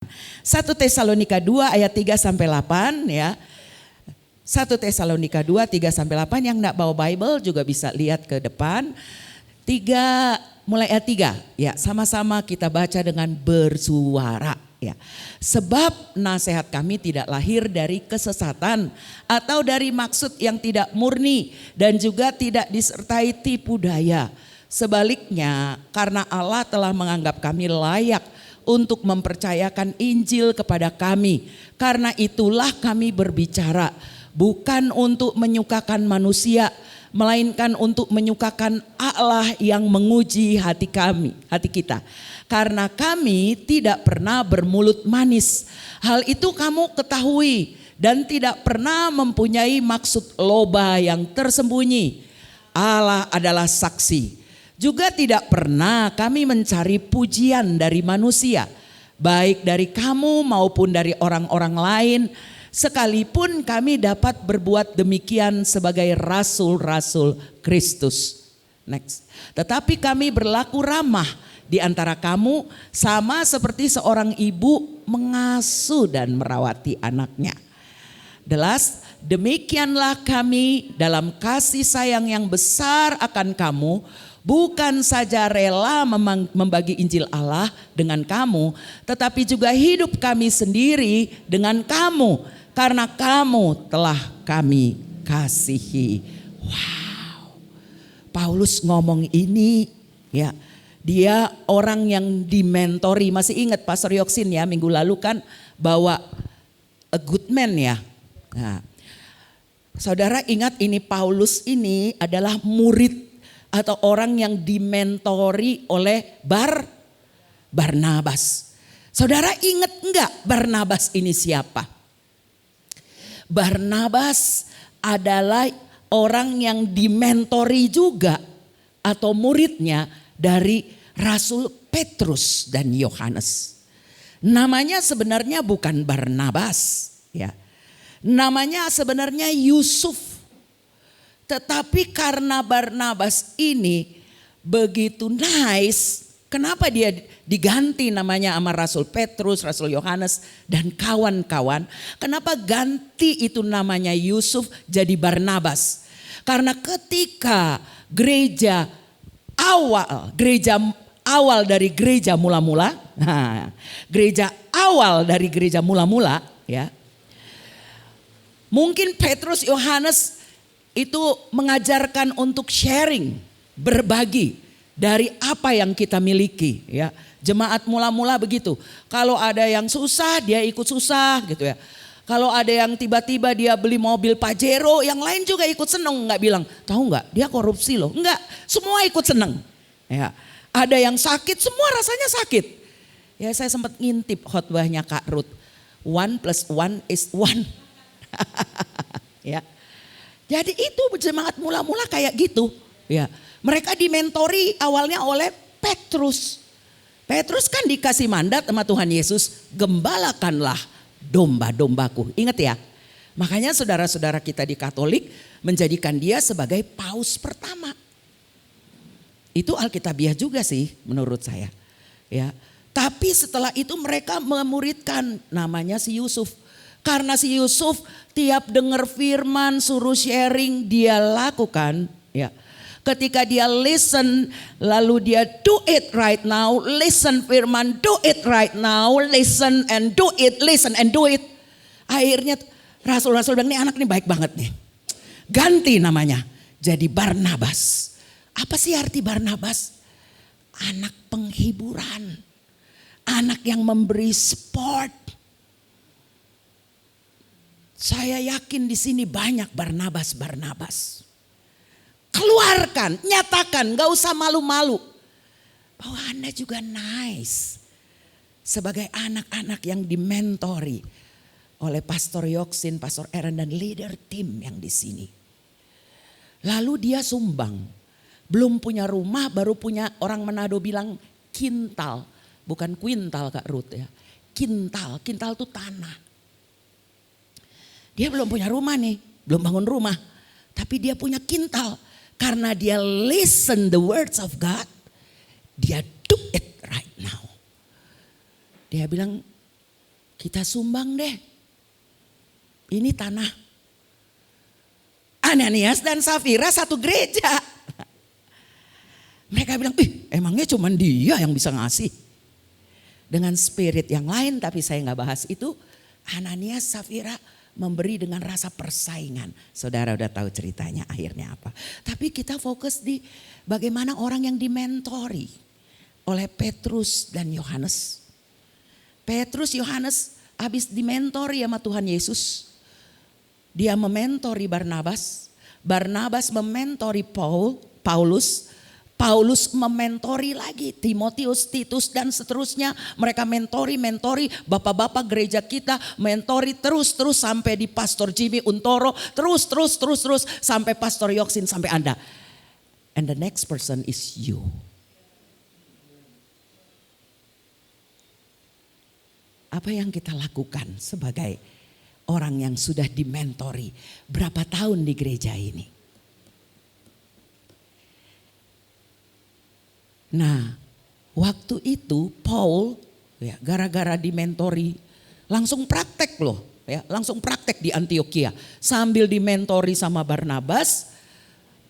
1 Tesalonika 2 ayat 3 sampai 8 ya. 1 Tesalonika 2 3 sampai 8, yang enggak bawa Bible juga bisa lihat ke depan. 3 mulai ayat 3 ya, sama-sama kita baca dengan bersuara ya. Sebab nasihat kami tidak lahir dari kesesatan atau dari maksud yang tidak murni dan juga tidak disertai tipu daya. Sebaliknya, karena Allah telah menganggap kami layak untuk mempercayakan Injil kepada kami. Karena itulah kami berbicara, bukan untuk menyukakan manusia, melainkan untuk menyukakan Allah yang menguji hati kami, hati kita. Karena kami tidak pernah bermulut manis. Hal itu kamu ketahui, dan tidak pernah mempunyai maksud loba yang tersembunyi. Allah adalah saksi. Juga tidak pernah kami mencari pujian dari manusia, baik dari kamu maupun dari orang-orang lain, sekalipun kami dapat berbuat demikian sebagai rasul-rasul Kristus. Next. Tetapi kami berlaku ramah di antara kamu, sama seperti seorang ibu mengasuh dan merawati anaknya. Demikianlah kami dalam kasih sayang yang besar akan kamu, bukan saja rela membagi Injil Allah dengan kamu, tetapi juga hidup kami sendiri dengan kamu, karena kamu telah kami kasihi. Wow, Paulus ngomong ini ya, dia orang yang dimentori. Masih ingat Pastor Yoksin ya, minggu lalu kan bawa a good man ya. Nah, saudara ingat ini Paulus ini adalah murid atau orang yang dimentori oleh Barnabas. Saudara ingat enggak Barnabas ini siapa? Barnabas adalah orang yang dimentori juga atau muridnya dari Rasul Petrus dan Yohanes. Namanya sebenarnya bukan Barnabas ya. Namanya sebenarnya Yusuf. Tetapi karena Barnabas ini begitu nice, kenapa dia diganti namanya sama Rasul Petrus, Rasul Yohanes dan kawan-kawan? Kenapa ganti itu namanya Yusuf jadi Barnabas? Karena ketika gereja awal dari gereja mula-mula, gereja awal dari gereja mula-mula ya. Mungkin Petrus, Yohanes itu mengajarkan untuk sharing, berbagi dari apa yang kita miliki ya. Jemaat mula-mula begitu. Kalau ada yang susah dia ikut susah gitu ya. Kalau ada yang tiba-tiba dia beli mobil Pajero, yang lain juga ikut seneng, nggak bilang, tahu nggak dia korupsi loh. Enggak, semua ikut seneng. Ya. Ada yang sakit, semua rasanya sakit. Ya saya sempat ngintip khotbahnya Kak Ruth. 1 + 1 is 1. Ya. Jadi itu jemaat mula-mula kayak gitu. Ya, mereka dimentori awalnya oleh Petrus. Petrus kan dikasih mandat sama Tuhan Yesus, gembalakanlah domba-dombaku. Ingat ya. Makanya saudara-saudara kita di Katolik menjadikan dia sebagai paus pertama. Itu alkitabiah juga sih menurut saya. Ya. Tapi setelah itu mereka memuridkan namanya si Yusuf. Karena si Yusuf tiap dengar firman suruh sharing dia lakukan ya. Ketika dia listen lalu dia do it right now, listen firman, do it right now, listen and do it, listen and do it. Akhirnya rasul-rasul bilang ini anak ini baik banget nih. Ganti namanya jadi Barnabas. Apa sih arti Barnabas? Anak penghiburan. Anak yang memberi support. Saya yakin di sini banyak Barnabas. Keluarkan, nyatakan, gak usah malu-malu. Bahwa Anda juga nice. Sebagai anak-anak yang dimentori oleh Pastor Yoksin, Pastor Aaron dan leader tim yang di sini. Lalu dia sumbang. Belum punya rumah, baru punya, orang Manado bilang kintal. Bukan kuintal Kak Ruth ya. Kintal itu tanah. Dia belum punya rumah nih, belum bangun rumah. Tapi dia punya kintal. Karena dia listen the words of God. Dia do it right now. Dia bilang kita sumbang deh. Ini tanah. Ananias dan Safira satu gereja. Mereka bilang, emangnya cuma dia yang bisa ngasih. Dengan spirit yang lain, tapi saya gak bahas itu. Ananias, Safira memberi dengan rasa persaingan. Saudara udah tahu ceritanya akhirnya apa. Tapi kita fokus di bagaimana orang yang dimentori oleh Petrus dan Yohanes. Petrus, Yohanes habis dimentori sama Tuhan Yesus. Dia mementori Barnabas. Barnabas mementori Paulus. Paulus mementori lagi Timotius, Titus dan seterusnya. Mereka mentori, bapak-bapak gereja kita mentori terus sampai di Pastor Jimmy Untoro. Terus sampai Pastor Yoksin, sampai Anda. And the next person is you. Apa yang kita lakukan sebagai orang yang sudah dimentori berapa tahun di gereja ini? Nah, waktu itu Paul ya gara-gara dimentori langsung praktek loh, ya, langsung praktek di Antioquia. Sambil dimentori sama Barnabas,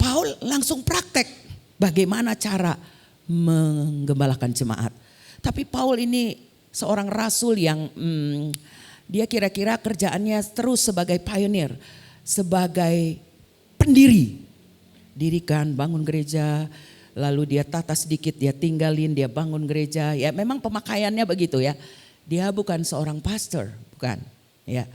Paul langsung praktek bagaimana cara menggembalakan jemaat. Tapi Paul ini seorang rasul yang dia kira-kira kerjaannya terus sebagai pionir, sebagai pendiri. Dirikan, bangun gereja, lalu dia tata sedikit, dia tinggalin, dia bangun gereja. Ya memang pemakaiannya begitu ya. Dia bukan seorang pastor, bukan. Ya.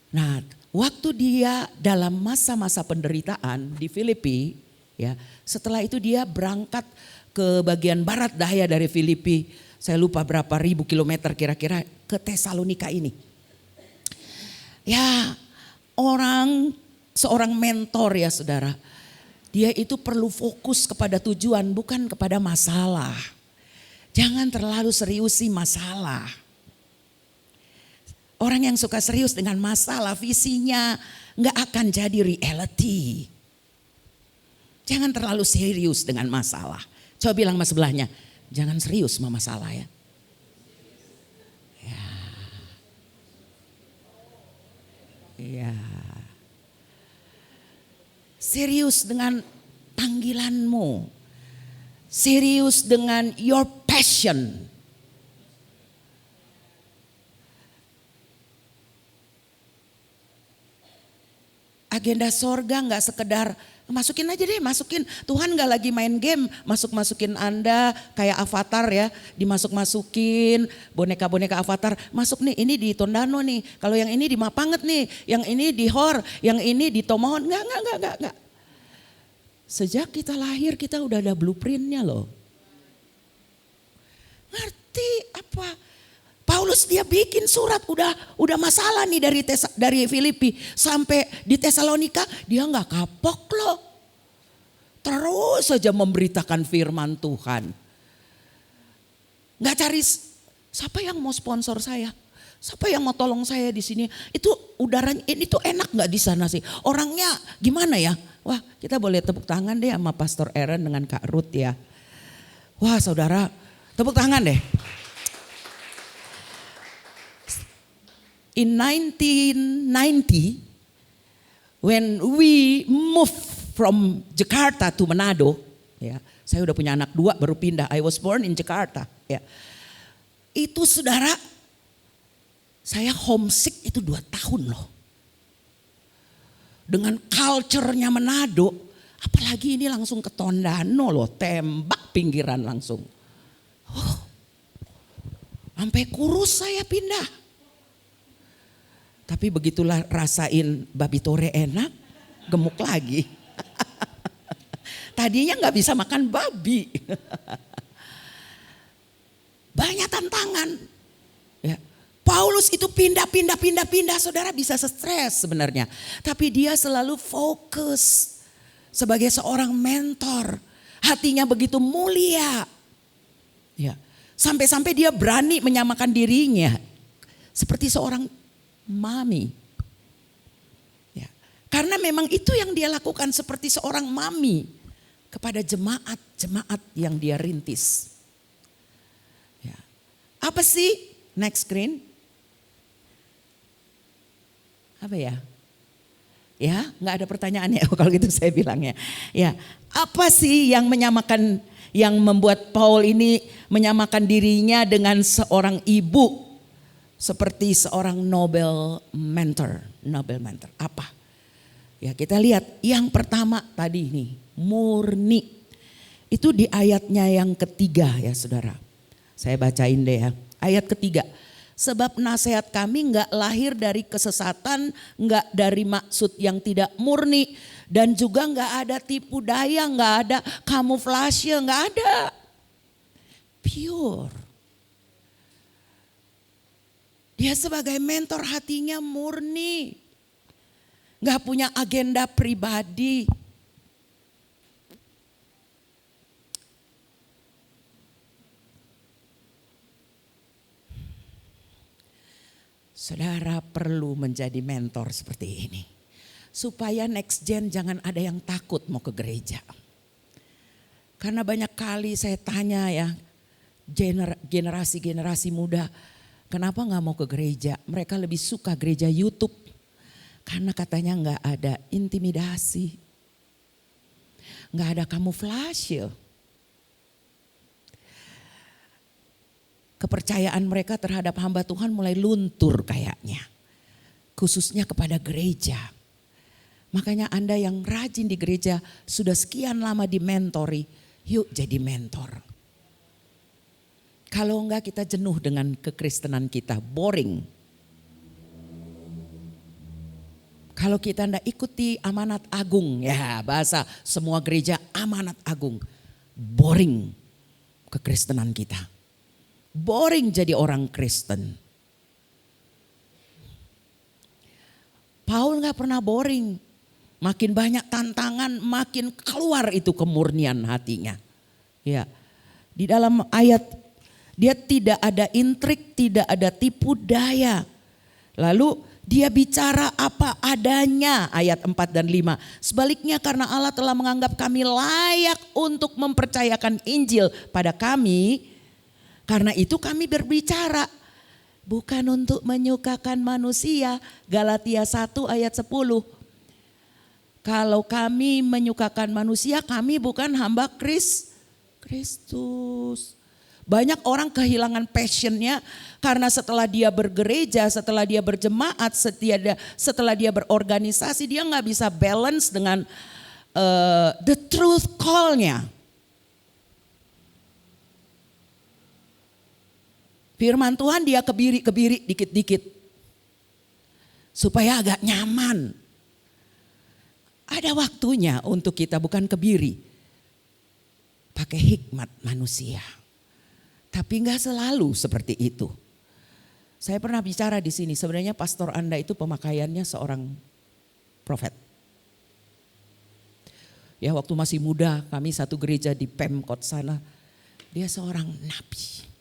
Nah, waktu dia dalam masa-masa penderitaan di Filipi, ya, setelah itu dia berangkat ke bagian barat daya dari Filipi. Saya lupa berapa ribu kilometer kira-kira ke Tesalonika ini. Ya, seorang mentor ya saudara. Dia itu perlu fokus kepada tujuan, bukan kepada masalah. Jangan terlalu seriusi masalah. Orang yang suka serius dengan masalah, visinya nggak akan jadi reality. Jangan terlalu serius dengan masalah. Coba bilang sama sebelahnya, jangan serius sama masalah ya. Ya. Serius dengan panggilanmu. Serius dengan your passion. Agenda sorga gak sekedar masukin aja deh, masukin. Tuhan gak lagi main game, masukin Anda kayak avatar ya. Dimasuk-masukin boneka-boneka avatar. Masuk nih, ini di Tondano nih. Kalau yang ini di Mapanget nih. Yang ini di Hor, yang ini di Tomohon. Enggak. Sejak kita lahir kita udah ada blueprintnya loh. Ngerti apa? Paulus dia bikin surat udah masalah nih dari Filipi sampai di Tesalonika dia nggak kapok loh. Terus saja memberitakan firman Tuhan. Nggak cari siapa yang mau sponsor saya, siapa yang mau tolong saya di sini. Itu udaranya ini tuh enak nggak di sana sih? Orangnya gimana ya? Wah, kita boleh tepuk tangan deh sama Pastor Aaron dengan Kak Ruth ya. Wah, saudara, tepuk tangan deh. In 1990, when we moved from Jakarta to Manado, ya, saya udah punya anak 2 baru pindah. I was born in Jakarta. Ya, itu saudara, saya homesick itu 2 tahun loh. Dengan culture-nya Manado, apalagi ini langsung ke Tondano loh, tembak pinggiran langsung. Sampai kurus saya pindah. Tapi begitulah rasain babi tore enak, gemuk lagi. Tadinya gak bisa makan babi. Banyak tantangan. Ya. Paulus itu pindah, saudara bisa stres sebenarnya. Tapi dia selalu fokus sebagai seorang mentor. Hatinya begitu mulia. Ya. Sampai-sampai dia berani menyamakan dirinya seperti seorang mami. Ya. Karena memang itu yang dia lakukan seperti seorang mami kepada jemaat-jemaat yang dia rintis. Ya. Apa sih? Next screen. Apa ya? Ya, nggak ada pertanyaannya kalau gitu saya bilangnya. Ya, apa sih yang menyamakan, yang membuat Paul ini menyamakan dirinya dengan seorang ibu seperti seorang Nobel mentor? Apa? Ya, kita lihat yang pertama tadi nih, murni. Itu di ayatnya yang ketiga ya saudara. Saya bacain deh ya. Ayat ketiga. Sebab nasihat kami enggak lahir dari kesesatan, enggak dari maksud yang tidak murni. Dan juga enggak ada tipu daya, enggak ada kamuflase, enggak ada. Pure. Dia sebagai mentor hatinya murni. Enggak punya agenda pribadi. Saudara perlu menjadi mentor seperti ini. Supaya next gen jangan ada yang takut mau ke gereja. Karena banyak kali saya tanya ya, generasi-generasi muda, kenapa gak mau ke gereja? Mereka lebih suka gereja YouTube. Karena katanya gak ada intimidasi. Gak ada kamuflase. Kepercayaan mereka terhadap hamba Tuhan mulai luntur kayaknya. Khususnya kepada gereja. Makanya Anda yang rajin di gereja sudah sekian lama dimentori, yuk jadi mentor. Kalau enggak kita jenuh dengan kekristenan kita, boring. Kalau kita enggak ikuti amanat agung, ya bahasa semua gereja amanat agung, boring kekristenan kita. Boring jadi orang Kristen. Paul gak pernah boring. Makin banyak tantangan, makin keluar itu kemurnian hatinya. Ya, di dalam ayat dia tidak ada intrik, tidak ada tipu daya. Lalu dia bicara apa adanya, ayat 4 dan 5. Sebaliknya karena Allah telah menganggap kami layak untuk mempercayakan Injil pada kami. Karena itu kami berbicara bukan untuk menyukakan manusia. Galatia 1 ayat 10. Kalau kami menyukakan manusia, kami bukan hamba Kristus. Banyak orang kehilangan passionnya karena setelah dia bergereja, setelah dia berjemaat, setelah dia berorganisasi, dia gak bisa balance dengan the truth call-nya. Firman Tuhan dia kebiri dikit-dikit. Supaya agak nyaman. Ada waktunya untuk kita bukan kebiri. Pakai hikmat manusia. Tapi enggak selalu seperti itu. Saya pernah bicara di sini, sebenarnya pastor Anda itu pemakaiannya seorang profet. Ya waktu masih muda kami satu gereja di Pemkot sana. Dia seorang nabi.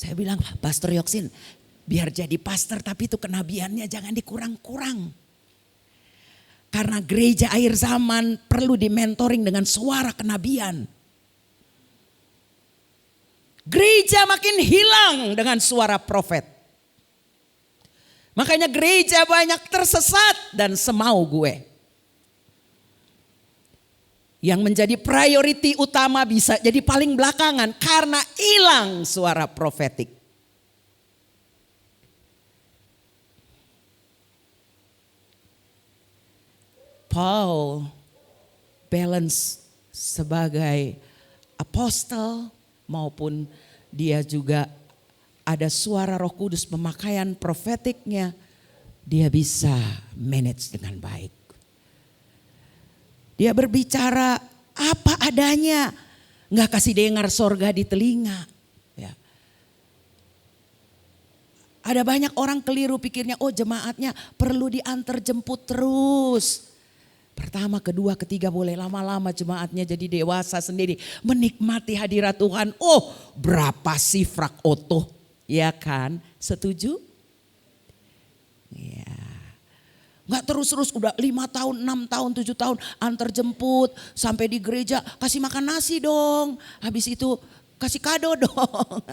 Saya bilang, Pastor Yoksin, biar jadi pastor tapi itu kenabiannya jangan dikurang-kurang. Karena gereja akhir zaman perlu dimentoring dengan suara kenabian. Gereja makin hilang dengan suara profet. Makanya gereja banyak tersesat dan semau gue. Yang menjadi priority utama bisa jadi paling belakangan karena hilang suara profetik. Paul balance sebagai apostel maupun dia juga ada suara Roh Kudus pemakaian profetiknya, dia bisa manage dengan baik. Dia berbicara apa adanya, nggak kasih dengar sorga di telinga. Ya. Ada banyak orang keliru pikirnya, oh jemaatnya perlu diantar jemput terus. Pertama, kedua, ketiga boleh, lama-lama jemaatnya jadi dewasa sendiri. Menikmati hadirat Tuhan, oh berapa sih frak oto, ya kan? Setuju? Ya. Gak terus-terus udah 5 tahun, 6 tahun, 7 tahun antar jemput sampai di gereja kasih makan nasi dong. Habis itu kasih kado dong.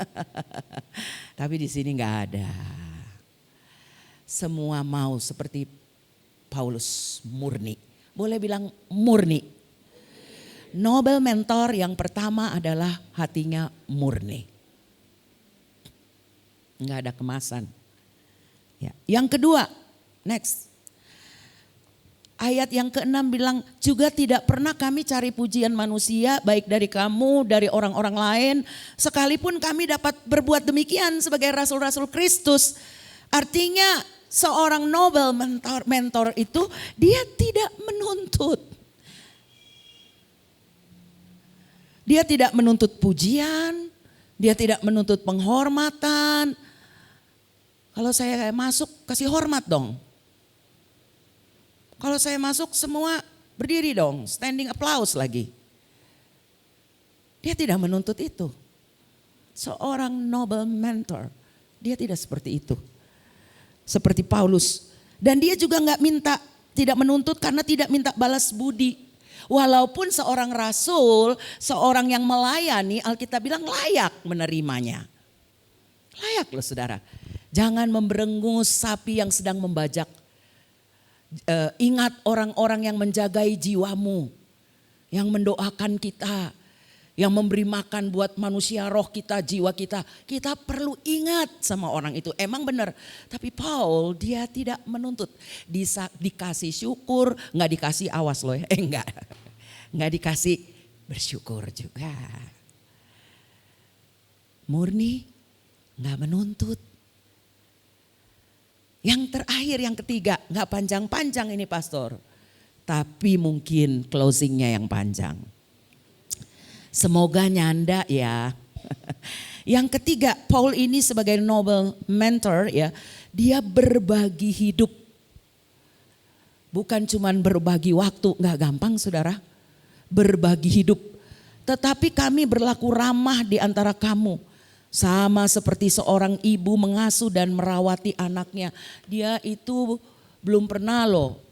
Tapi di sini gak ada. semua mau seperti Paulus, murni. Boleh bilang murni. Noble mentor yang pertama adalah hatinya murni. Enggak ada kemasan. Ya. Yang kedua, next. Ayat yang ke-6 bilang, juga tidak pernah kami cari pujian manusia, baik dari kamu, dari orang-orang lain, sekalipun kami dapat berbuat demikian sebagai rasul-rasul Kristus. Artinya seorang noble mentor itu dia tidak menuntut. Dia tidak menuntut pujian, dia tidak menuntut penghormatan. Kalau saya masuk kasih hormat dong. Kalau saya masuk semua berdiri dong, standing applause lagi. Dia tidak menuntut itu. Seorang noble mentor, dia tidak seperti itu. Seperti Paulus. Dan dia juga tidak menuntut karena tidak minta balas budi. Walaupun seorang rasul, seorang yang melayani, Alkitab bilang layak menerimanya. Layak loh saudara. Jangan memberengus sapi yang sedang membajak. Ingat orang-orang yang menjagai jiwamu, yang mendoakan kita, yang memberi makan buat manusia roh kita, jiwa kita. Kita perlu ingat sama orang itu. Emang benar, tapi Paul dia tidak menuntut. Dikasih syukur, nggak dikasih awas loh ya. Nggak dikasih bersyukur juga. Murni, nggak menuntut. Yang terakhir, yang ketiga, gak panjang-panjang ini pastor. Tapi mungkin closingnya yang panjang. Semoga nyanda ya. Yang ketiga, Paul ini sebagai noble mentor ya. Dia berbagi hidup. Bukan cuman berbagi waktu, gak gampang saudara. Berbagi hidup. Tetapi kami berlaku ramah di antara kamu. Sama seperti seorang ibu mengasuh dan merawati anaknya. Dia itu belum pernah loh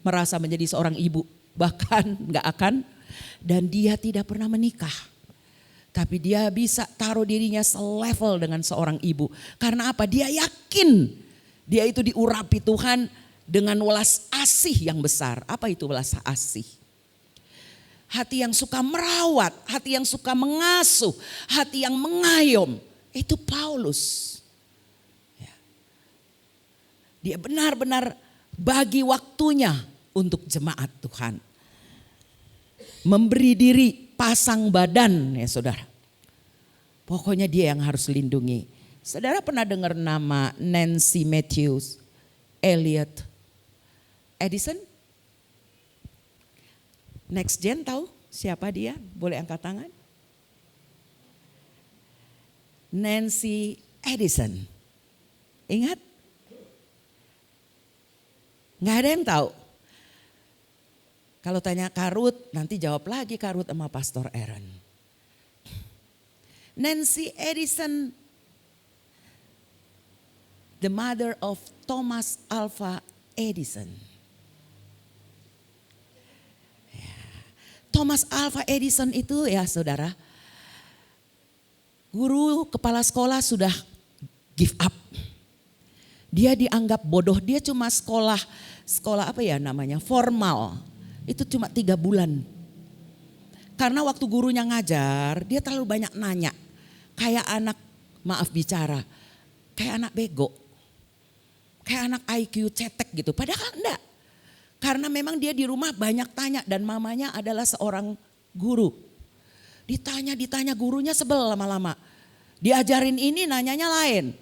merasa menjadi seorang ibu. Bahkan gak akan. Dan dia tidak pernah menikah. Tapi dia bisa taruh dirinya selevel dengan seorang ibu. Karena apa? Dia yakin dia itu diurapi Tuhan dengan welas asih yang besar. Apa itu welas asih? Hati yang suka merawat, hati yang suka mengasuh, hati yang mengayom. Itu Paulus. Ya. Dia benar-benar bagi waktunya untuk jemaat Tuhan. Memberi diri, pasang badan ya saudara. Pokoknya dia yang harus lindungi. Saudara pernah dengar nama Nancy Matthews Elliot Edison? Next Gen tahu siapa dia? Boleh angkat tangan. Nancy Edison. Ingat? Nggak ada yang tahu. Kalau tanya Karut, nanti jawab lagi Karut sama Pastor Aaron. Nancy Edison, the mother of Thomas Alva Edison. Thomas Alva Edison itu ya saudara, guru kepala sekolah sudah give up. Dia dianggap bodoh, dia cuma sekolah apa ya namanya, formal. Itu cuma 3 bulan. Karena waktu gurunya ngajar, dia terlalu banyak nanya. Kayak anak, maaf bicara, kayak anak bego. Kayak anak IQ cetek gitu, padahal enggak. Karena memang dia di rumah banyak tanya dan mamanya adalah seorang guru. Ditanya gurunya sebel lama-lama. Diajarin ini nanyanya lain.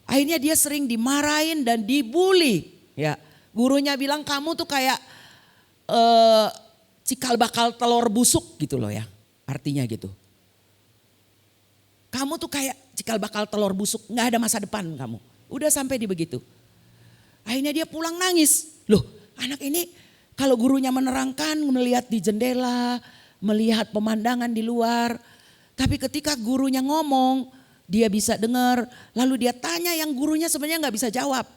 Akhirnya dia sering dimarahin dan dibully. Ya, gurunya bilang kamu tuh kayak cikal bakal telur busuk gitu loh ya. Artinya gitu. Kamu tuh kayak cikal bakal telur busuk, nggak ada masa depan kamu. Udah sampai di begitu. Akhirnya dia pulang nangis. Loh, anak ini kalau gurunya menerangkan, melihat di jendela, melihat pemandangan di luar. Tapi ketika gurunya ngomong, dia bisa dengar. Lalu dia tanya yang gurunya sebenarnya nggak bisa jawab.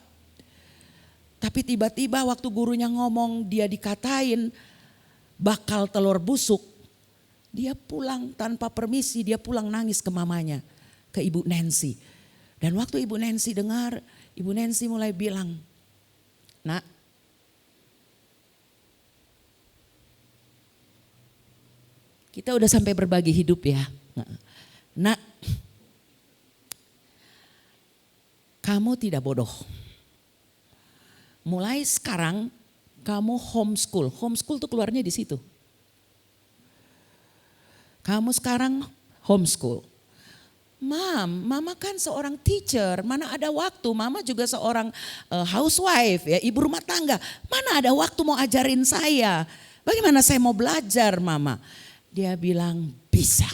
Tapi tiba-tiba waktu gurunya ngomong, dia dikatain bakal telur busuk. Dia pulang tanpa permisi, dia pulang nangis ke mamanya, ke Ibu Nancy. Dan waktu Ibu Nancy dengar, Ibu Nancy mulai bilang, "Nak, kita udah sampai berbagi hidup ya. Nak, kamu tidak bodoh. Mulai sekarang kamu homeschool. Homeschool tuh keluarnya di situ. Kamu sekarang homeschool. Mama kan seorang teacher, mana ada waktu, mama juga seorang housewife ya, ibu rumah tangga. Mana ada waktu mau ajarin saya, bagaimana saya mau belajar mama?" Dia bilang, "Bisa.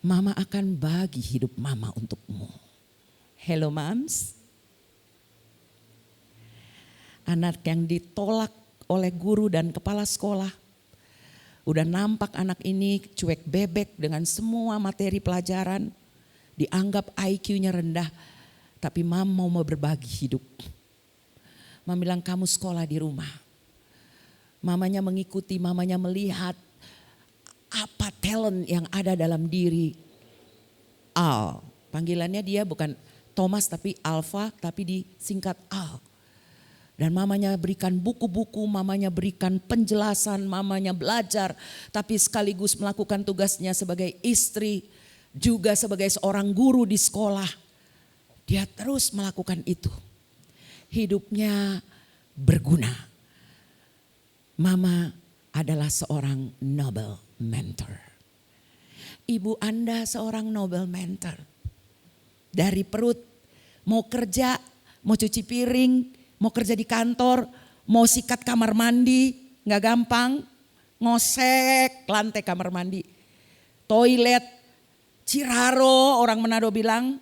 Mama akan bagi hidup mama untukmu." Hello moms. Anak yang ditolak oleh guru dan kepala sekolah. Udah nampak anak ini cuek bebek dengan semua materi pelajaran. Dianggap IQ-nya rendah. Tapi mama mau berbagi hidup. Mama bilang, "Kamu sekolah di rumah." Mamanya mengikuti, mamanya melihat apa talent yang ada dalam diri Al. Panggilannya dia bukan Thomas tapi Alpha, tapi disingkat Al. Dan mamanya berikan buku-buku, mamanya berikan penjelasan, mamanya belajar. Tapi sekaligus melakukan tugasnya sebagai istri, juga sebagai seorang guru di sekolah. Dia terus melakukan itu. Hidupnya berguna. Mama adalah seorang noble mentor. Ibu Anda seorang noble mentor. Dari perut, mau kerja, mau cuci piring, mau kerja di kantor, mau sikat kamar mandi, gak gampang. Ngosek lantai kamar mandi. Toilet, Ciraro, orang Manado bilang,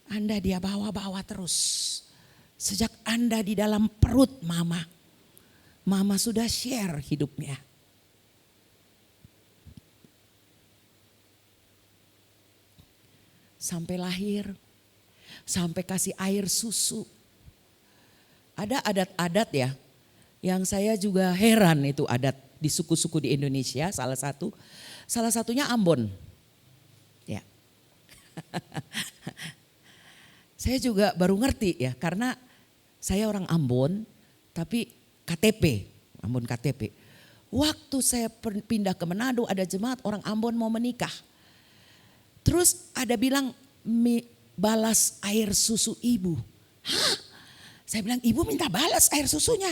Anda dia bawa-bawa terus. Sejak Anda di dalam perut mama. Mama sudah share hidupnya. Sampai lahir, sampai kasih air susu. Ada adat-adat ya, yang saya juga heran itu adat di suku-suku di Indonesia, salah satunya Ambon. Ya. Saya juga baru ngerti ya, karena saya orang Ambon, tapi KTP, Ambon KTP. Waktu saya pindah ke Manado, ada jemaat orang Ambon mau menikah. Terus ada bilang, balas air susu ibu. Hah? Saya bilang, ibu minta balas air susunya.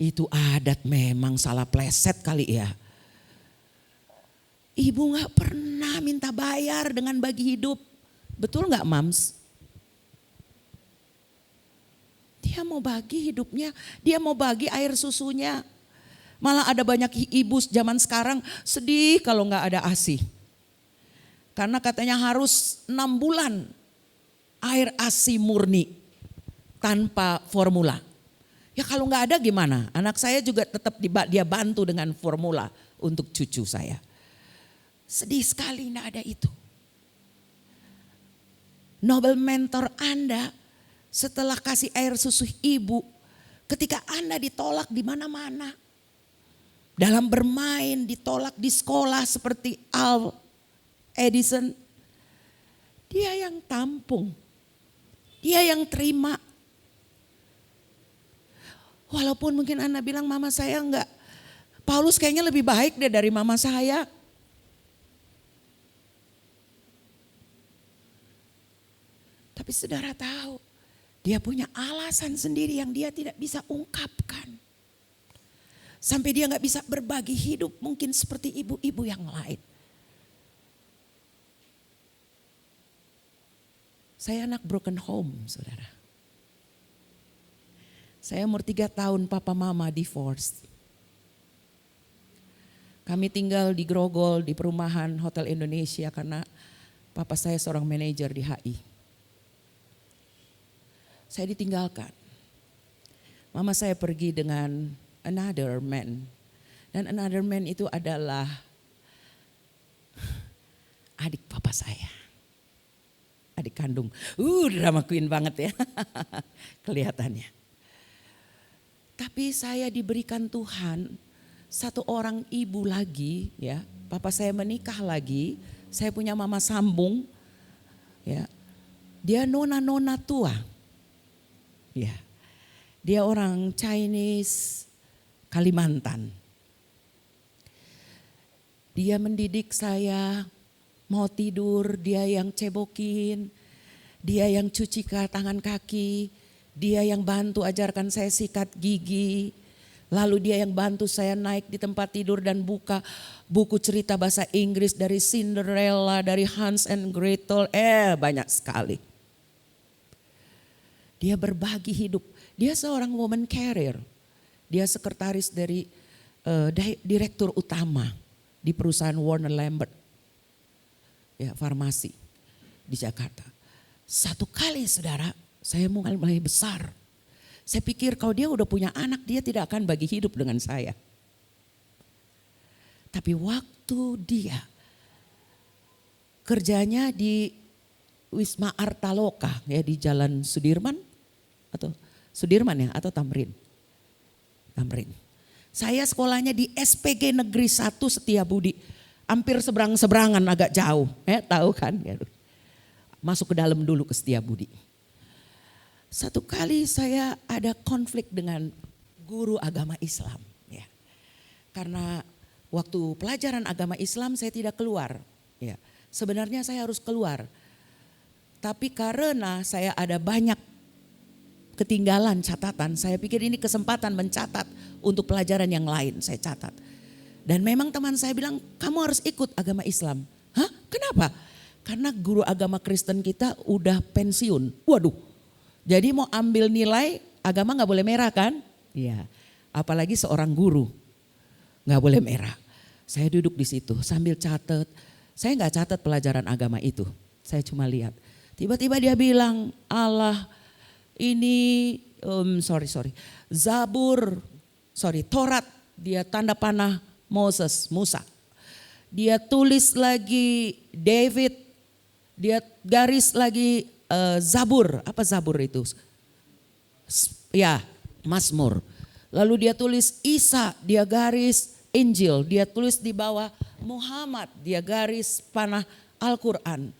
Itu adat memang salah pleset kali ya. Ibu gak pernah minta bayar dengan bagi hidup. Betul gak mams? Dia mau bagi hidupnya, dia mau bagi air susunya. Malah ada banyak ibu zaman sekarang sedih kalau gak ada ASI. Karena katanya harus 6 bulan air ASI murni tanpa formula. Ya kalau nggak ada gimana? Anak saya juga tetap dia bantu dengan formula untuk cucu saya. Sedih sekali nggak ada itu. Noble mentor Anda setelah kasih air susu ibu, ketika Anda ditolak di mana-mana. Dalam bermain ditolak di sekolah seperti Al Edison. Dia yang tampung. Dia yang terima. Walaupun mungkin Anda bilang mama saya enggak. Paulus kayaknya lebih baik deh dari mama saya. Tapi saudara tahu. Dia punya alasan sendiri yang dia tidak bisa ungkapkan. Sampai dia enggak bisa berbagi hidup mungkin seperti ibu-ibu yang lain. Saya anak broken home, saudara. Saya umur 3 tahun papa mama divorce. Kami tinggal di Grogol di perumahan Hotel Indonesia karena papa saya seorang manajer di HI. Saya ditinggalkan. Mama saya pergi dengan another man. Dan another man itu adalah adik papa saya. Adik kandung. Drama queen banget ya. Kelihatannya. Tapi saya diberikan Tuhan satu orang ibu lagi ya. Papa saya menikah lagi Saya punya mama sambung, ya, dia nona-nona tua, ya, dia orang Chinese Kalimantan. Dia mendidik saya, mau tidur dia yang cebokin, dia yang cuci tangan kaki, dia yang bantu ajarkan saya sikat gigi. Lalu dia yang bantu saya naik di tempat tidur dan buka buku cerita bahasa Inggris dari Cinderella, dari Hans and Gretel, banyak sekali. Dia berbagi hidup, dia seorang woman carrier. Dia sekretaris dari direktur utama di perusahaan Warner Lambert, ya, farmasi di Jakarta. Satu kali saudara, saya mulai besar. Saya pikir kalau dia udah punya anak, dia tidak akan bagi hidup dengan saya. Tapi waktu dia kerjanya di Wisma Artaloka, ya, di Jalan Sudirman atau Sudirman ya, atau Tamrin. Tamrin. Saya sekolahnya di SPG Negeri 1 Setiabudi. Hampir seberang-seberangan, agak jauh. Tahu kan? Masuk ke dalam dulu ke Setiabudi. Satu kali saya ada konflik dengan guru agama Islam. Ya. Karena waktu pelajaran agama Islam saya tidak keluar. Ya. Sebenarnya saya harus keluar. Tapi karena saya ada banyak ketinggalan catatan, saya pikir ini kesempatan mencatat untuk pelajaran yang lain, saya catat. Dan memang teman saya bilang, kamu harus ikut agama Islam. Hah? Kenapa? Karena guru agama Kristen kita udah pensiun. Waduh. Jadi mau ambil nilai, agama gak boleh merah kan? Iya. Apalagi seorang guru, gak boleh merah. Saya duduk di situ sambil catat. Saya gak catat pelajaran agama itu. Saya cuma lihat. Tiba-tiba dia bilang, Allah ini, Taurat, dia tanda panah Musa. Dia tulis lagi David, dia garis lagi Zabur. Apa Zabur itu? Ya, Mazmur. Lalu dia tulis Isa, dia garis Injil, dia tulis di bawah Muhammad, dia garis panah Al-Quran.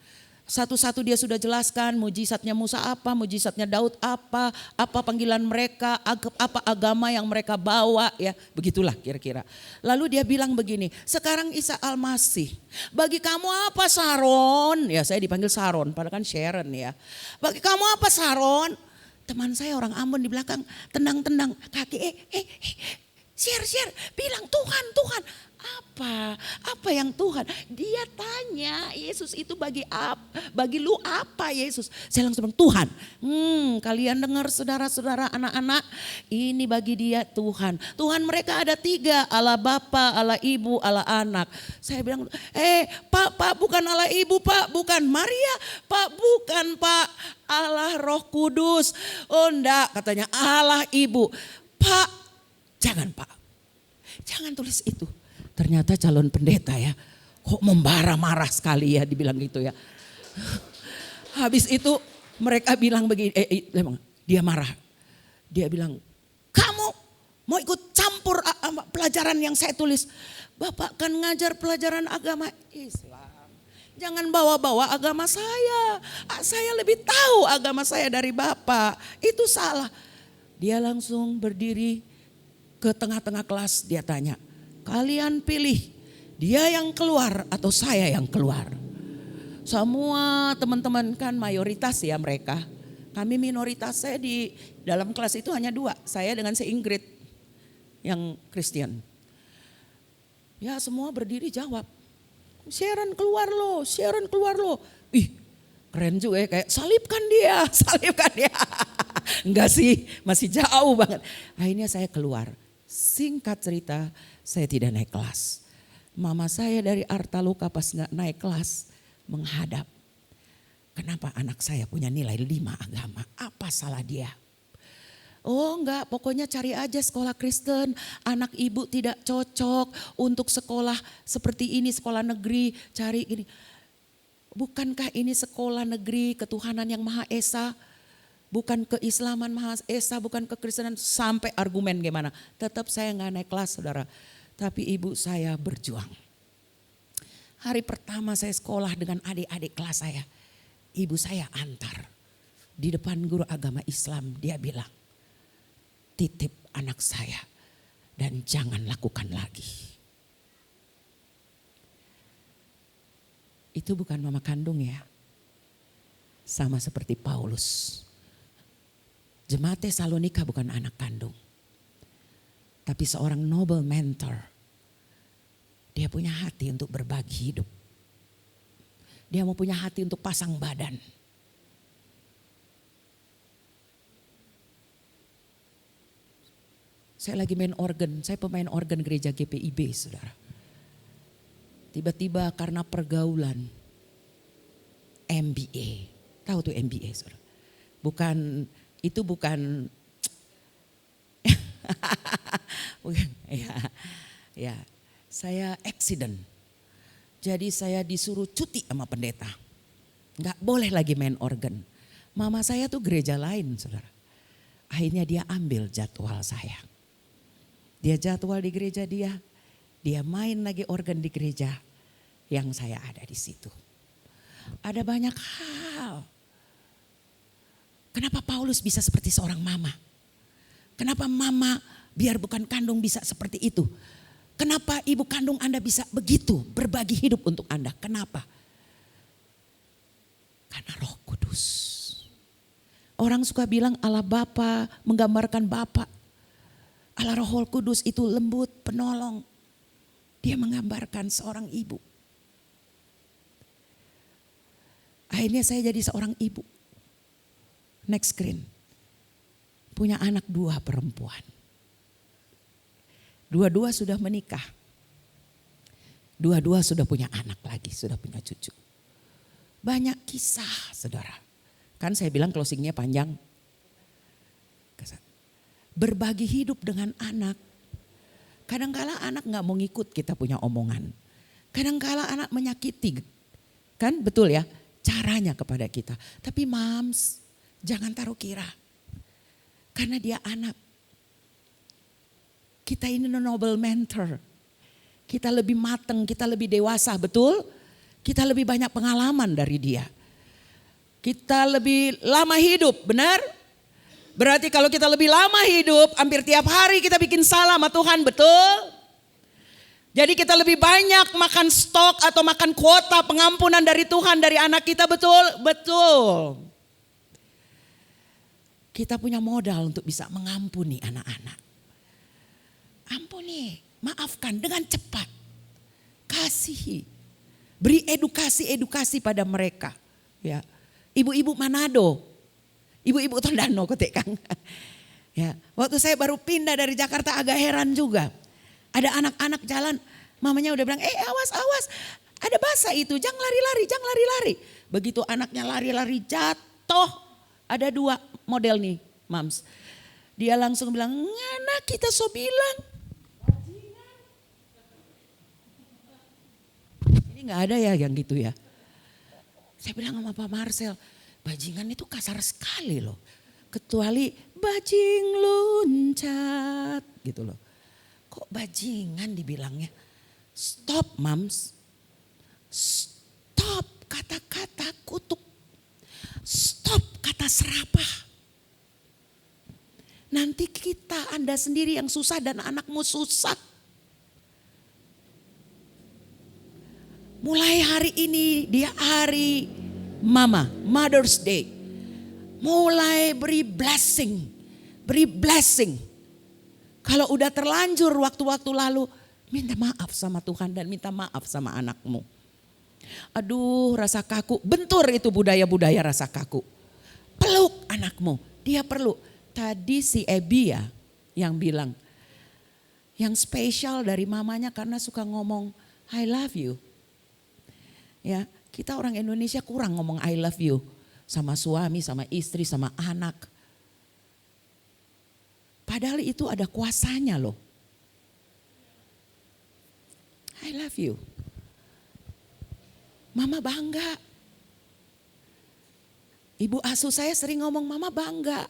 Satu-satu dia sudah jelaskan mujizatnya Musa apa, mujizatnya Daud apa panggilan mereka, apa agama yang mereka bawa, ya begitulah kira-kira. Lalu dia bilang begini, sekarang Isa Al-Masih, bagi kamu apa Saron? Ya saya dipanggil Saron, padahal kan Sharon ya. Bagi kamu apa Saron? Teman saya orang Ambon di belakang tendang-tendang kaki, share, bilang Tuhan. Apa yang Tuhan? Dia tanya, Yesus itu bagi lu apa Yesus? Saya langsung bilang Tuhan. Kalian dengar saudara-saudara anak-anak, ini bagi dia Tuhan. Tuhan mereka ada 3, Allah Bapa, Allah Ibu, Allah Anak. Saya bilang, Pak bukan Allah Ibu Pak, bukan Maria, Pak bukan Pak, Allah Roh Kudus. Oh enggak, katanya Allah Ibu. Pak, jangan Pak, jangan tulis itu. Ternyata calon pendeta ya, kok membara marah sekali ya dibilang gitu ya. Habis itu mereka bilang begini, dia marah. Dia bilang, kamu mau ikut campur pelajaran yang saya tulis. Bapak kan ngajar pelajaran agama Islam. Jangan bawa-bawa agama saya. Saya lebih tahu agama saya dari Bapak. Itu salah. Dia langsung berdiri ke tengah-tengah kelas, dia tanya, kalian pilih dia yang keluar atau saya yang keluar. Semua teman-teman kan mayoritas ya mereka. Kami minoritas, saya di dalam kelas itu hanya 2. Saya dengan si Ingrid yang Kristen. Ya semua berdiri jawab. Sharon keluar loh. Ih keren juga ya, kayak salibkan dia. Enggak sih, masih jauh banget. Akhirnya saya keluar. Singkat cerita, saya tidak naik kelas. Mama saya dari Artaloka pas gak naik kelas menghadap. Kenapa anak saya punya nilai 5 agama? Apa salah dia? Oh enggak, pokoknya cari aja sekolah Kristen. Anak ibu tidak cocok untuk sekolah seperti ini, sekolah negeri. Cari ini. Bukankah ini sekolah negeri ketuhanan yang Maha Esa? Bukan keislaman Maha Esa, bukan kekristenan, sampai argumen gimana. Tetap saya gak naik kelas saudara. Tapi ibu saya berjuang. Hari pertama saya sekolah dengan adik-adik kelas saya. Ibu saya antar. Di depan guru agama Islam dia bilang, titip anak saya dan jangan lakukan lagi. Itu bukan mama kandung ya. Sama seperti Paulus. Jemaat Tesalonika bukan anak kandung. Tapi seorang noble mentor. Dia punya hati untuk berbagi hidup. Dia mau punya hati untuk pasang badan. Saya lagi main organ, saya pemain organ gereja GPIB, saudara. Tiba-tiba karena pergaulan MBA. Tahu tuh MBA, saudara? Bukan, itu bukan, bukan ya. Saya accident. Jadi saya disuruh cuti sama pendeta. Nggak boleh lagi main organ. Mama saya tuh gereja lain, saudara. Akhirnya dia ambil jadwal saya. Dia jadwal di gereja dia. Dia main lagi organ di gereja yang saya ada di situ. Ada banyak hal. Kenapa Paulus bisa seperti seorang mama? Kenapa mama biar bukan kandung bisa seperti itu? Kenapa ibu kandung Anda bisa begitu berbagi hidup untuk Anda? Kenapa? Karena Roh Kudus. Orang suka bilang Allah Bapa menggambarkan Bapa. Allah Roh Kudus itu lembut, penolong. Dia menggambarkan seorang ibu. Akhirnya saya jadi seorang ibu. Next screen. Punya anak 2 perempuan. Dua-dua sudah menikah. Dua-dua sudah punya anak lagi, sudah punya cucu. Banyak kisah, saudara. Kan saya bilang closingnya panjang. Berbagi hidup dengan anak. Kadang-kala anak gak mau ngikut kita punya omongan. Kadang-kala anak menyakiti. Kan betul ya, caranya kepada kita. Tapi mams, jangan taruh kira. Karena dia anak. Kita ini noble mentor. Kita lebih matang, kita lebih dewasa, betul? Kita lebih banyak pengalaman dari dia. Kita lebih lama hidup, benar? Berarti kalau kita lebih lama hidup, hampir tiap hari kita bikin salah sama Tuhan, betul? Jadi kita lebih banyak makan stok atau makan kuota pengampunan dari Tuhan, dari anak kita, betul? Betul. Kita punya modal untuk bisa mengampuni anak-anak. Ampuni, maafkan dengan cepat. Kasihi. Beri edukasi pada mereka. Ya. Ibu-ibu Manado. Ibu-ibu Tondano kotek Kang. Ya, waktu saya baru pindah dari Jakarta agak heran juga. Ada anak-anak jalan, mamanya udah bilang, awas, ada bahasa itu, jangan lari-lari. Begitu anaknya lari-lari jatuh, ada 2 model nih, mams. Dia langsung bilang, ngana kita so bilang. Ini gak ada ya yang gitu ya. Saya bilang sama Pak Marcel, bajingan itu kasar sekali loh. Kecuali bajing loncat gitu loh. Kok bajingan dibilangnya? Stop mams. Stop kata-kata kutuk. Stop kata serapah. Nanti kita, Anda sendiri yang susah dan anakmu susah. Mulai hari ini dia hari Mama, Mother's Day. Mulai beri blessing. Kalau udah terlanjur waktu-waktu lalu, minta maaf sama Tuhan dan minta maaf sama anakmu. Aduh, rasa kaku, bentur itu budaya-budaya rasa kaku. Peluk anakmu, dia perlu. Tadi si Ebi ya yang bilang, yang spesial dari mamanya karena suka ngomong I love you. Ya, kita orang Indonesia kurang ngomong I love you sama suami, sama istri, sama anak. Padahal itu ada kuasanya loh. I love you. Mama bangga. Ibu asuh saya sering ngomong mama bangga.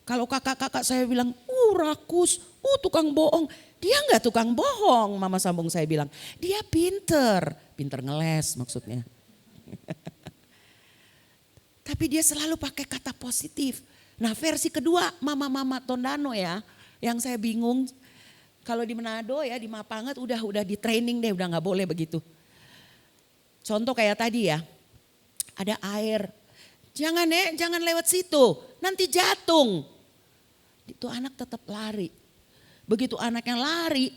Kalau kakak-kakak saya bilang, rakus, tukang bohong. Dia enggak tukang bohong, mama sambung saya bilang. Dia pinter ngeles maksudnya. Tapi dia selalu pakai kata positif. Nah versi kedua mama-mama Tondano ya, yang saya bingung. Kalau di Manado ya, di Mapangat udah di training deh, udah gak boleh begitu. Contoh kayak tadi ya, ada air. Jangan lewat situ, nanti jatuh. Itu anak tetap lari. Begitu anaknya lari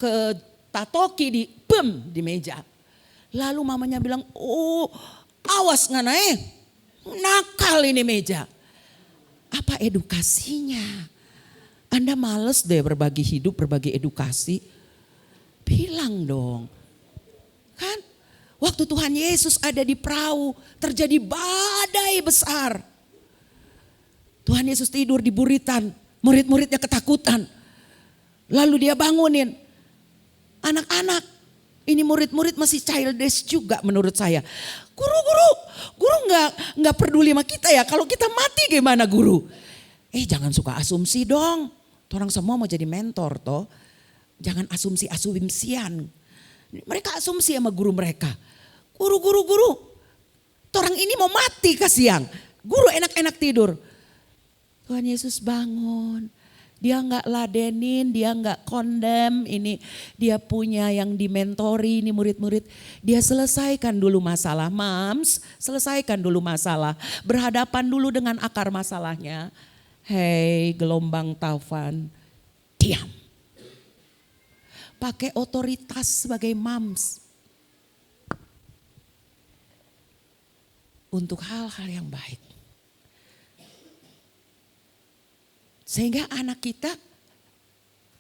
ke tatoki di meja. Lalu mamanya bilang, awas ngana nakal ini meja. Apa edukasinya? Anda males deh berbagi hidup, berbagi edukasi. Bilang dong. Kan waktu Tuhan Yesus ada di perahu terjadi badai besar. Tuhan Yesus tidur di buritan, murid-muridnya ketakutan. Lalu dia bangunin. Anak-anak, ini murid-murid masih childish juga menurut saya. Guru nggak peduli sama kita ya. Kalau kita mati gimana guru? Jangan suka asumsi dong. Orang semua mau jadi mentor toh. Jangan asumsian. Mereka asumsi sama guru mereka. Guru. Orang ini mau mati kasihan. Guru enak-enak tidur. Tuhan Yesus bangun. Dia nggak ladenin, dia nggak kondem. Ini dia punya yang dimentori ini murid-murid. Dia selesaikan dulu masalah. Mams, selesaikan dulu masalah. Berhadapan dulu dengan akar masalahnya. Hei gelombang taufan, diam. Pakai otoritas sebagai mams. Untuk hal-hal yang baik. Sehingga anak kita,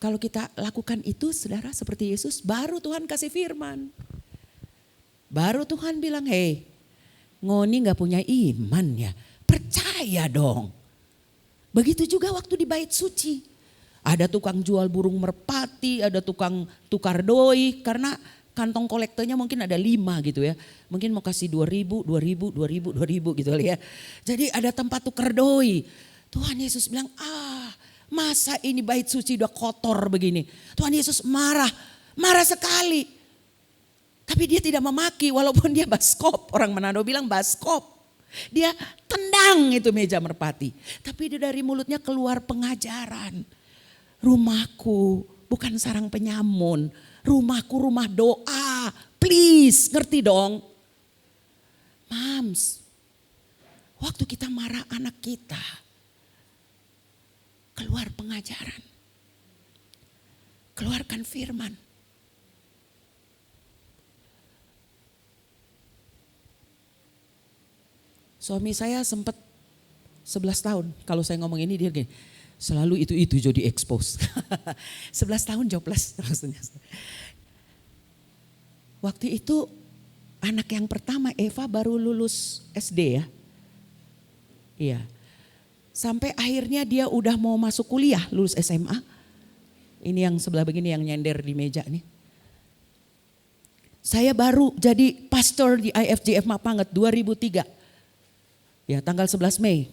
kalau kita lakukan itu saudara seperti Yesus, baru Tuhan kasih firman. Baru Tuhan bilang, hei ngoni gak punya iman ya, percaya dong. Begitu juga waktu di bait suci. Ada tukang jual burung merpati, ada tukang tukar doi. Karena kantong kolektornya mungkin ada 5 gitu ya. Mungkin mau kasih 2.000 gitu kali ya. Jadi ada tempat tukar doi. Tuhan Yesus bilang, masa ini bait suci udah kotor begini. Tuhan Yesus marah sekali. Tapi dia tidak memaki walaupun dia baskop. Orang Manado bilang baskop. Dia tendang itu meja merpati. Tapi dari mulutnya keluar pengajaran. Rumahku bukan sarang penyamun. Rumahku rumah doa. Please, ngerti dong. Mams, waktu kita marah anak kita. Keluar pengajaran. Keluarkan firman. Suami saya sempat 11 tahun. Kalau saya ngomong ini dia gini, selalu itu jadi expose. 11 tahun jobless maksudnya. Waktu itu anak yang pertama Eva baru lulus SD ya. Iya. Sampai akhirnya dia udah mau masuk kuliah, lulus SMA. Ini yang sebelah begini yang nyender di meja nih. Saya baru jadi pastor di IFJF Mapangat 2003. Ya tanggal 11 Mei.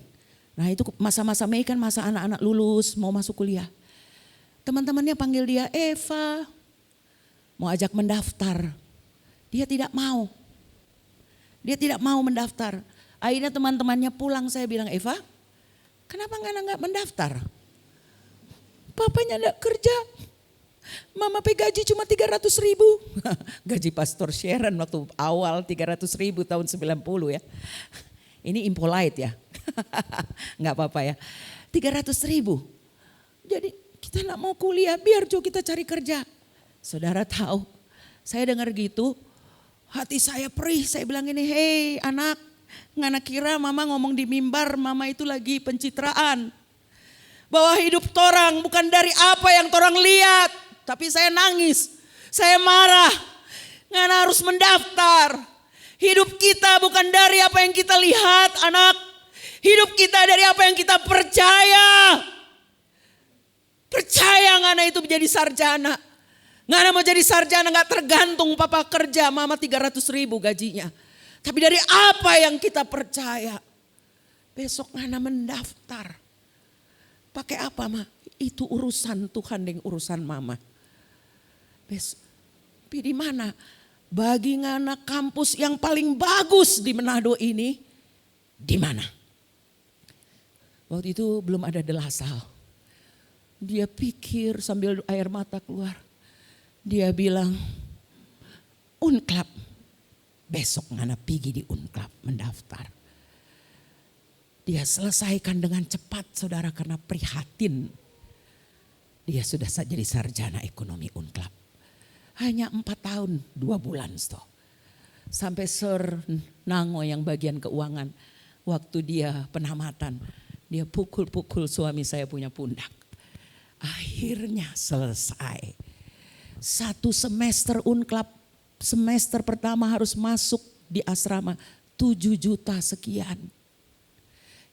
Nah itu masa-masa Mei kan masa anak-anak lulus mau masuk kuliah. Teman-temannya panggil dia Eva. Mau ajak mendaftar. Dia tidak mau. Dia tidak mau mendaftar. Akhirnya teman-temannya pulang saya bilang Eva kenapa enggak mendaftar? Papanya enggak kerja. Mama gaji cuma 300.000. Gaji pastor Sharon waktu awal 300.000 tahun 90 ya. Ini impolite ya. Enggak apa-apa ya. 300.000. Jadi kita enggak mau kuliah, biar Jo kita cari kerja. Saudara tahu, saya dengar gitu, hati saya perih. Saya bilang ini, hei anak, ngana kira mama ngomong di mimbar, mama itu lagi pencitraan. Bahwa hidup torang bukan dari apa yang torang lihat. Tapi saya nangis, saya marah. Ngana harus mendaftar. Hidup kita bukan dari apa yang kita lihat anak. Hidup kita dari apa yang kita percaya. Percaya ngana itu menjadi sarjana. Ngana mau jadi sarjana gak tergantung papa kerja mama 300.000 gajinya. Tapi dari apa yang kita percaya. Besok ngana mendaftar. Pakai apa ma? Itu urusan Tuhan dengan urusan mama. Tapi di mana? Bagi ngana kampus yang paling bagus di Manado ini, di mana? Waktu itu belum ada De La Salle. Dia pikir sambil air mata keluar. Dia bilang, Unclub. Besok ngana pergi di Unclub mendaftar. Dia selesaikan dengan cepat saudara karena prihatin. Dia sudah jadi sarjana ekonomi Unclub. Hanya 4 tahun 2 bulan. Sampai Sir Nango yang bagian keuangan. Waktu dia penamatan. Dia pukul-pukul suami saya punya pundak. Akhirnya selesai. 1 semester Unclub. Semester pertama harus masuk di asrama. 7 juta sekian.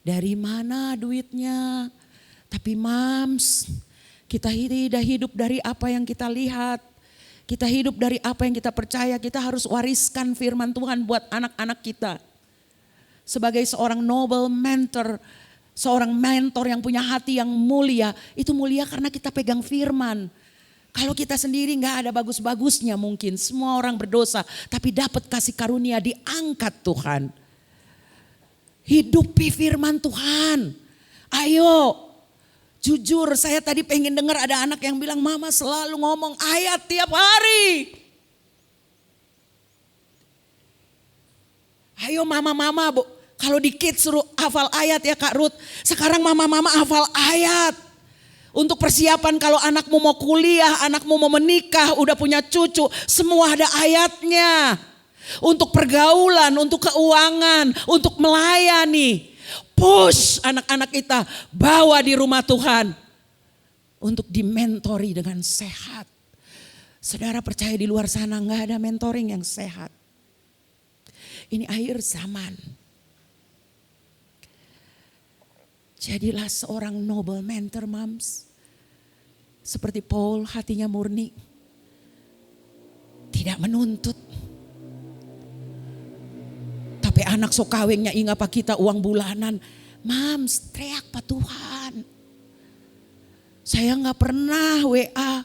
Dari mana duitnya? Tapi mams, kita tidak hidup dari apa yang kita lihat. Kita hidup dari apa yang kita percaya. Kita harus wariskan firman Tuhan buat anak-anak kita. Sebagai seorang noble mentor, seorang mentor yang punya hati yang mulia. Itu mulia karena kita pegang firman. Kalau kita sendiri gak ada bagus-bagusnya mungkin. Semua orang berdosa. Tapi dapat kasih karunia diangkat Tuhan. Hidupi firman Tuhan. Ayo. Jujur saya tadi pengen dengar ada anak yang bilang mama selalu ngomong ayat tiap hari. Ayo mama-mama bu, kalau di kids suruh hafal ayat ya Kak Ruth. Sekarang mama-mama hafal ayat. Untuk persiapan kalau anakmu mau kuliah, anakmu mau menikah, udah punya cucu. Semua ada ayatnya. Untuk pergaulan, untuk keuangan, untuk melayani. Push anak-anak kita bawa di rumah Tuhan. Untuk dimentori dengan sehat. Saudara percaya di luar sana gak ada mentoring yang sehat. Ini akhir zaman. Jadilah seorang noble mentor moms. Seperti Paul hatinya murni. Tidak menuntut. Tapi anak sok kawingnya ingat pak kita uang bulanan. Mams teriak pak Tuhan. Saya gak pernah WA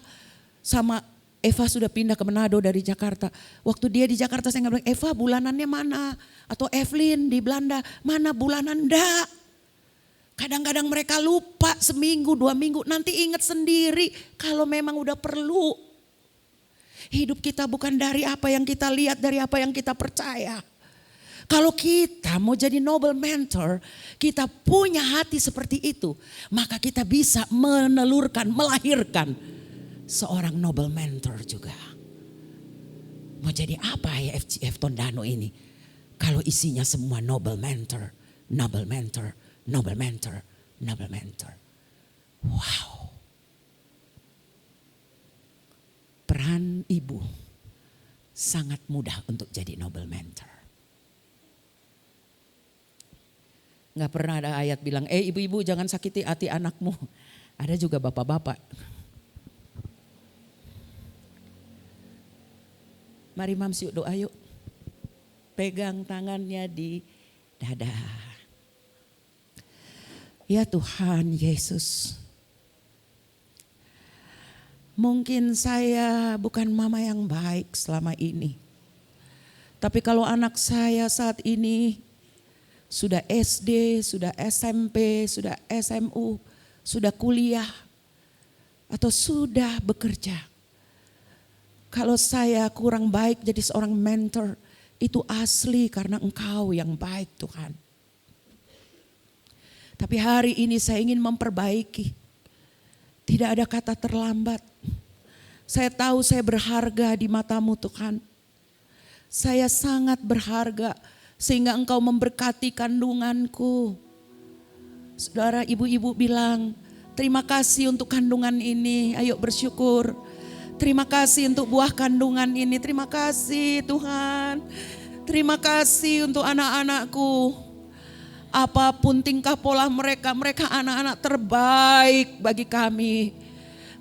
sama Eva sudah pindah ke Manado dari Jakarta. Waktu dia di Jakarta saya gak bilang Eva bulanannya mana? Atau Evelyn di Belanda mana bulanan? Enggak. Kadang-kadang mereka lupa seminggu 2 minggu. Nanti ingat sendiri kalau memang udah perlu. Hidup kita bukan dari apa yang kita lihat, dari apa yang kita percaya. Kalau kita mau jadi noble mentor, kita punya hati seperti itu, maka kita bisa menelurkan, melahirkan seorang noble mentor juga. Mau jadi apa ya FGF Tondano ini? Kalau isinya semua noble mentor, noble mentor, noble mentor, noble mentor. Wow. Peran ibu sangat mudah untuk jadi noble mentor. Gak pernah ada ayat bilang, ibu-ibu jangan sakiti hati anakmu. Ada juga bapak-bapak. Mari mams yuk doa yuk. Pegang tangannya di dada. Ya Tuhan Yesus. Mungkin saya bukan mama yang baik selama ini. Tapi kalau anak saya saat ini sudah SD, sudah SMP, sudah SMU, sudah kuliah, atau sudah bekerja. Kalau saya kurang baik jadi seorang mentor, itu asli karena Engkau yang baik Tuhan. Tapi hari ini saya ingin memperbaiki. Tidak ada kata terlambat. Saya tahu saya berharga di mata-Mu Tuhan. Saya sangat berharga. Sehingga Engkau memberkati kandunganku. Saudara ibu-ibu bilang, terima kasih untuk kandungan ini, ayo bersyukur. Terima kasih untuk buah kandungan ini, terima kasih Tuhan. Terima kasih untuk anak-anakku. Apapun tingkah pola mereka, mereka anak-anak terbaik bagi kami.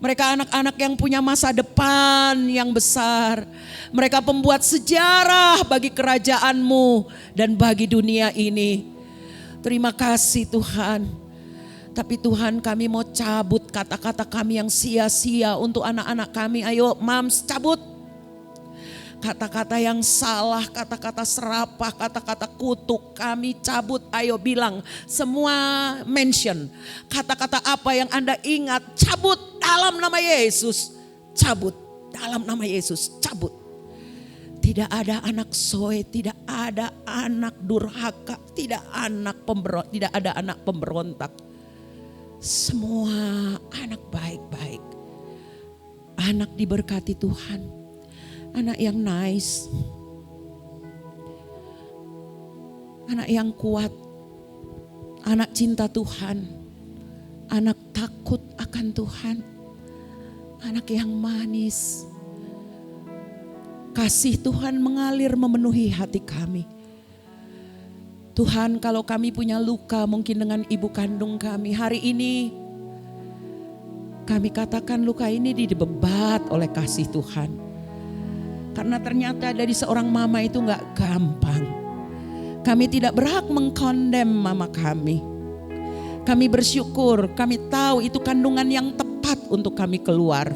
Mereka anak-anak yang punya masa depan yang besar. Mereka pembuat sejarah bagi kerajaan-Mu dan bagi dunia ini. Terima kasih Tuhan. Tapi Tuhan, kami mau cabut kata-kata kami yang sia-sia untuk anak-anak kami. Ayo moms, cabut kata-kata yang salah, kata-kata serapah, kata-kata kutuk, kami cabut. Ayo bilang semua mention kata-kata apa yang Anda ingat, cabut dalam nama Yesus. Cabut dalam nama Yesus, cabut. Tidak ada anak soe, tidak ada anak durhaka, tidak ada anak pemberontak. Semua anak baik-baik, anak diberkati Tuhan, anak yang nice, anak yang kuat, anak cinta Tuhan, anak takut akan Tuhan, anak yang manis. Kasih Tuhan mengalir memenuhi hati kami. Tuhan, kalau kami punya luka mungkin dengan ibu kandung kami, hari ini kami katakan luka ini dibebat oleh kasih Tuhan. Karena ternyata dari seorang mama itu gak gampang. Kami tidak berhak mengkondem mama kami. Kami bersyukur, kami tahu itu kandungan yang tepat untuk kami keluar.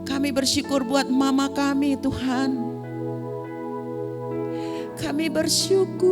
Kami bersyukur buat mama kami Tuhan. Kami bersyukur.